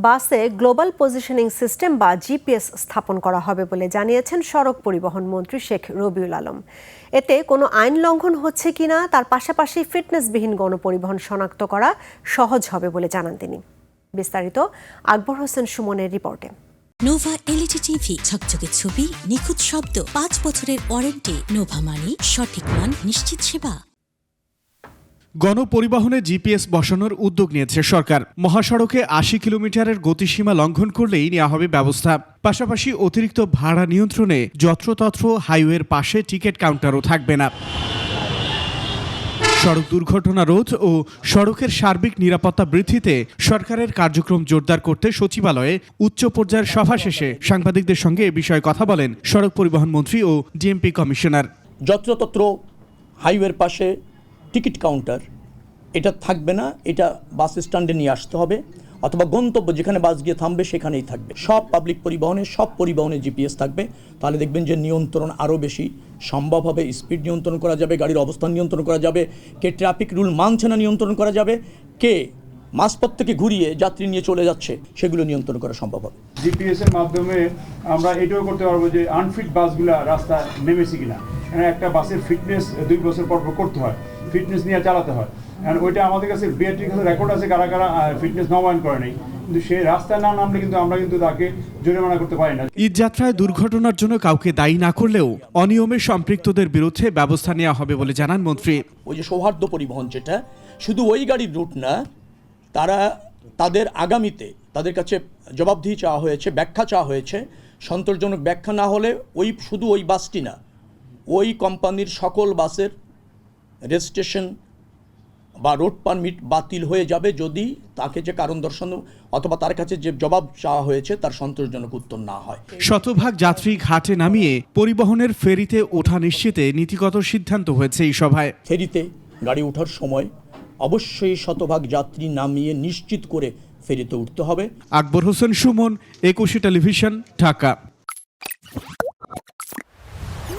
বাসে global positioning system বা GPS স্থাপন করা হবে বলে জানিয়েছেন সড়ক পরিবহন মন্ত্রী শেখ রবিউল আলম। এতে কোনো আইন লঙ্ঘন হচ্ছে কিনা তার পাশাপাশি ফিটনেসবিহীন গণপরিবহন শনাক্ত করা সহজ হবে বলে জানান তিনি। বিস্তারিত আকবর হোসেন সুমনের রিপোর্টে। নোভা এলইডি টিভি, ঝকঝকে ছবি, নিখুঁত শব্দ, 5 বছরের ওয়ারেন্টি। নোভা মানে সঠিক মান, নিশ্চিত সেবা। গণপরিবহনে জিপিএস বসানোর উদ্যোগ নিয়েছে সরকার। মহাসড়কে 80 কিলোমিটারের গতিসীমা লঙ্ঘন করলেই নেওয়া হবে ব্যবস্থা। পাশাপাশি অতিরিক্ত ভাড়া নিয়ন্ত্রণে যত্রতত্র হাইওয়ের পাশে টিকিট কাউন্টারও থাকবে না। সড়ক দুর্ঘটনা রোধ ও সড়কের সার্বিক নিরাপত্তা বৃদ্ধিতে সরকারের কার্যক্রম জোরদার করতে সচিবালয়ে উচ্চ পর্যায়ের সভা শেষে সাংবাদিকদের সঙ্গে এ বিষয়ে কথা বলেন সড়ক পরিবহন মন্ত্রী ও ডিএমপি কমিশনার। যত্রতত্র হাইওয়ের পাশে টিকিট কাউন্টার এটা থাকবে না, এটা বাস স্ট্যান্ডে নিয়ে আসতে হবে, অথবা গন্তব্য যেখানে বাস গিয়ে থামবে সেখানেই থাকবে। সব পাবলিক পরিবহনে, সব পরিবহনে জিপিএস থাকবে। তাহলে দেখবেন যে নিয়ন্ত্রণ আরও বেশি সম্ভব হবে। স্পিড নিয়ন্ত্রণ করা যাবে, গাড়ির অবস্থান নিয়ন্ত্রণ করা যাবে, কে ট্রাফিক রুল মানছে না নিয়ন্ত্রণ করা যাবে, কে মাঝপথ থেকে ঘুরিয়ে যাত্রী নিয়ে চলে যাচ্ছে সেগুলো নিয়ন্ত্রণ করা সম্ভব হবে। জিপিএস এর মাধ্যমে আমরা এটাও করতে পারবো যে আনফিট বাসগুলা রাস্তা নেমেছে কিনা। একটা বাসের ফিটনেস 2 বছর পর করতে হয়, ফিটনেস নিয়ে চালাতে হয়। ওইটা আমাদের কাছে বিআরটির কাছে রেকর্ড আছে কারা কারা ফিটনেস নবায়ন করে নেই, কিন্তু সেই রাস্তায় না নামলে কিন্তু আমরা তাকে জরিমানা করতে পারি না। ঈদযাত্রায় দুর্ঘটনার জন্য কাউকে দায়ী না করলেও অনিয়মে সম্পৃক্তদের বিরুদ্ধে ব্যবস্থা নেওয়া হবে বলে জানান মন্ত্রী। ওই যে সৌহার্দ্য পরিবহন, যেটা শুধু ওই গাড়ির রুট না, তাদের আগামীতে তাদের কাছে জবাবদিহি চাওয়া হয়েছে, ব্যাখ্যা চাওয়া হয়েছে। সন্তোষজনক ব্যাখ্যা না হলে শুধু ওই বাসটি না, ওই কোম্পানির সকল বাসের রেজিস্ট্রেশন বা রোড পারমিট বাতিল হয়ে যাবে যদি তাকে যে কারণ দর্শান অথবা তার কাছে যে জবাব চাওয়া হয়েছে তার সন্তোষজনক উত্তর না হয়। শতভাগ যাত্রী ঘাটে নামিয়ে পরিবহনের ফেরিতে ওঠা নিশ্চিতে নীতিগত সিদ্ধান্ত হয়েছে এই সভায়। ফেরিতে গাড়ি ওঠার সময় অবশ্যই শতভাগ যাত্রী নামিয়ে নিশ্চিত করে ফেরিতে উঠতে হবে। আকবর হোসেন সুমন, 21 টেলিভিশন, ঢাকা।